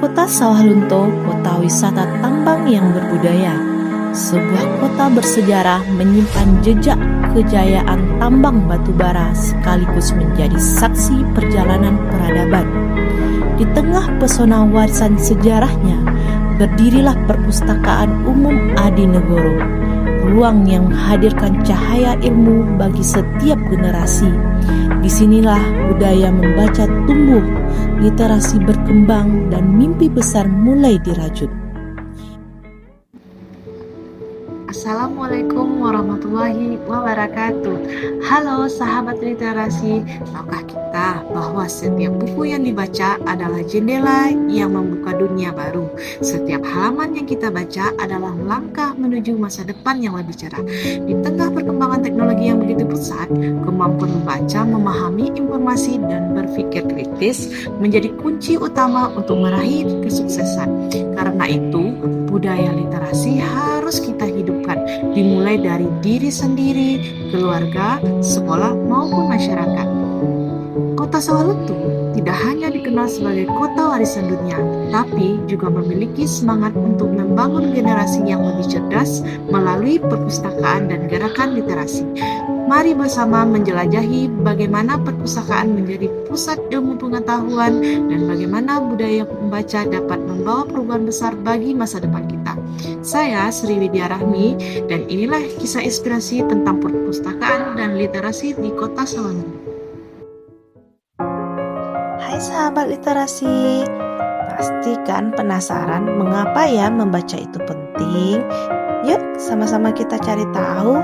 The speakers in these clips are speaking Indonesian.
Kota Sawalunto, kota wisata tambang yang berbudaya. Sebuah kota bersejarah menyimpan jejak kejayaan tambang batubara sekaligus menjadi saksi perjalanan peradaban. Di tengah pesona warisan sejarahnya, berdirilah Perpustakaan Umum Adinegoro, ruang yang menghadirkan cahaya ilmu bagi setiap generasi. Disinilah budaya membaca tumbuh, literasi berkembang, dan mimpi besar mulai dirajut. Assalamualaikum warahmatullahi wabarakatuh. Halo sahabat literasi, tahukah kita bahwa setiap buku yang dibaca adalah jendela yang membuka dunia baru. Setiap halaman yang kita baca adalah langkah menuju masa depan yang lebih cerah. Di tengah perkembangan teknologi yang begitu pesat, kemampuan membaca, memahami informasi, dan berpikir kritis menjadi kunci utama untuk meraih kesuksesan. Karena itu, budaya literasi harus kita hidupkan, dimulai dari diri sendiri, keluarga, sekolah, maupun masyarakat. Kota Sawalunto tidak hanya dikenal sebagai kota warisan dunia, tapi juga memiliki semangat untuk membangun generasi yang lebih cerdas melalui perpustakaan dan gerakan literasi. Mari bersama menjelajahi bagaimana perpustakaan menjadi pusat ilmu pengetahuan dan bagaimana budaya membaca dapat membawa perubahan besar bagi masa depan kita. Saya Sri Widya Rahmi dan inilah kisah inspirasi tentang perpustakaan dan literasi di Kota Sawalunto. Hai sahabat literasi, pasti kan penasaran mengapa ya membaca itu penting? Yuk sama-sama kita cari tahu.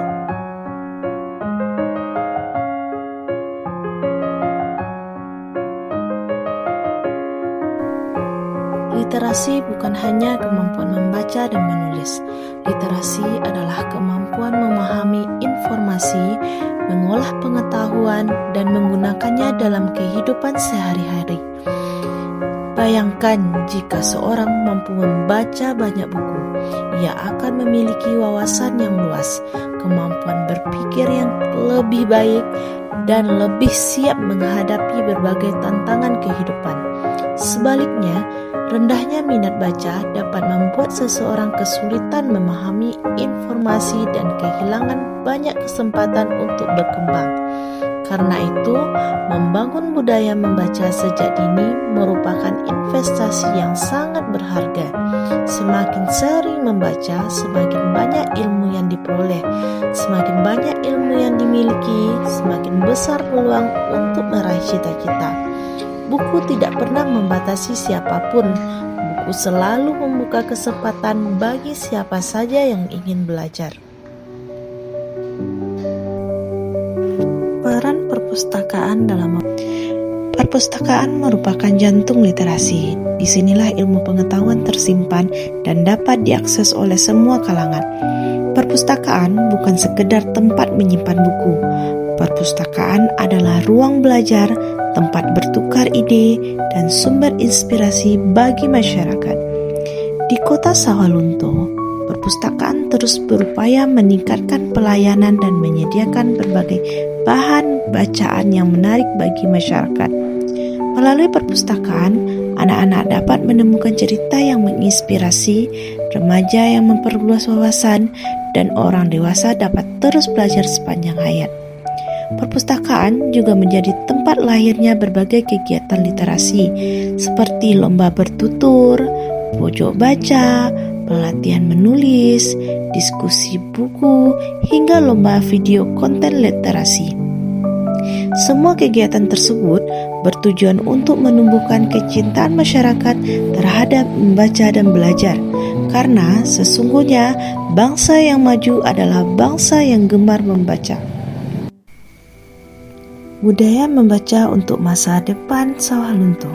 Literasi bukan hanya kemampuan membaca dan menulis. Literasi adalah kemampuan memahami informasi, mengolah pengetahuan, dan menggunakannya dalam kehidupan sehari-hari. Bayangkan jika seorang mampu membaca banyak buku, ia akan memiliki wawasan yang luas, kemampuan berpikir yang lebih baik, dan lebih siap menghadapi berbagai tantangan kehidupan. Sebaliknya, rendahnya minat baca dapat membuat seseorang kesulitan memahami informasi dan kehilangan banyak kesempatan untuk berkembang. Karena itu, membangun budaya membaca sejak dini merupakan investasi yang sangat berharga. Semakin sering membaca, semakin banyak ilmu yang diperoleh. Semakin banyak ilmu yang dimiliki, semakin besar peluang untuk meraih cita-cita. Buku tidak pernah membatasi siapapun. Buku selalu membuka kesempatan bagi siapa saja yang ingin belajar. Peran perpustakaan dalam perpustakaan merupakan jantung literasi. Disinilah ilmu pengetahuan tersimpan dan dapat diakses oleh semua kalangan. Perpustakaan bukan sekedar tempat menyimpan buku. Perpustakaan adalah ruang belajar, tempat bertukar ide, dan sumber inspirasi bagi masyarakat. Di Kota Sawalunto, perpustakaan terus berupaya meningkatkan pelayanan dan menyediakan berbagai bahan bacaan yang menarik bagi masyarakat. Melalui perpustakaan, anak-anak dapat menemukan cerita yang menginspirasi, remaja yang memperluas wawasan, dan orang dewasa dapat terus belajar sepanjang hayat. Perpustakaan juga menjadi tempat lahirnya berbagai kegiatan literasi seperti lomba bertutur, pojok baca, pelatihan menulis, diskusi buku, hingga lomba video konten literasi. Semua kegiatan tersebut bertujuan untuk menumbuhkan kecintaan masyarakat terhadap membaca dan belajar, karena sesungguhnya bangsa yang maju adalah bangsa yang gemar membaca. Budaya membaca untuk masa depan Sawalunto.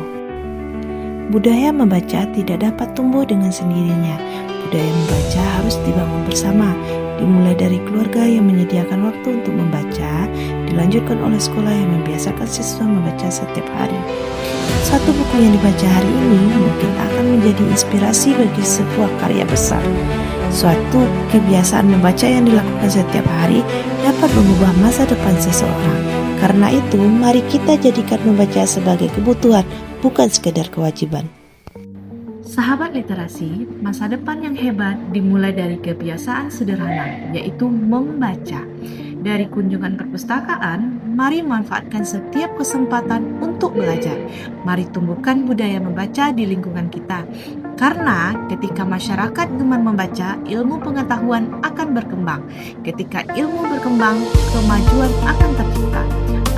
Budaya membaca tidak dapat tumbuh dengan sendirinya. Budaya membaca harus dibangun bersama, dimulai dari keluarga yang menyediakan waktu untuk membaca, dilanjutkan oleh sekolah yang membiasakan siswa membaca setiap hari. Satu buku yang dibaca hari ini mungkin akan menjadi inspirasi bagi sebuah karya besar. Suatu kebiasaan membaca yang dilakukan setiap hari dapat mengubah masa depan seseorang. Karena itu, mari kita jadikan membaca sebagai kebutuhan, bukan sekedar kewajiban. Sahabat literasi, masa depan yang hebat dimulai dari kebiasaan sederhana, yaitu membaca. Dari kunjungan perpustakaan, mari manfaatkan setiap kesempatan untuk belajar. Mari tumbuhkan budaya membaca di lingkungan kita. Karena ketika masyarakat gemar membaca, ilmu pengetahuan akan berkembang. Ketika ilmu berkembang, kemajuan akan tercipta.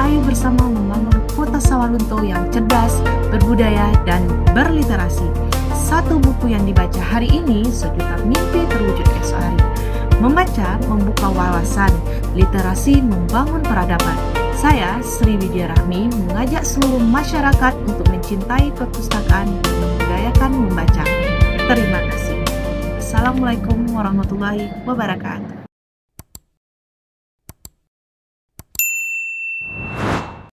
Ayo bersama membangun kota Sawalunto yang cerdas, berbudaya, dan berliterasi. Satu buku yang dibaca hari ini, sejuta mimpi terwujud esok hari. Membaca membuka wawasan, literasi membangun peradaban. Saya, Sri Widya Rahmi, mengajak seluruh masyarakat untuk mencintai perpustakaan dan membudayakan membaca. Terima kasih. Assalamualaikum warahmatullahi wabarakatuh.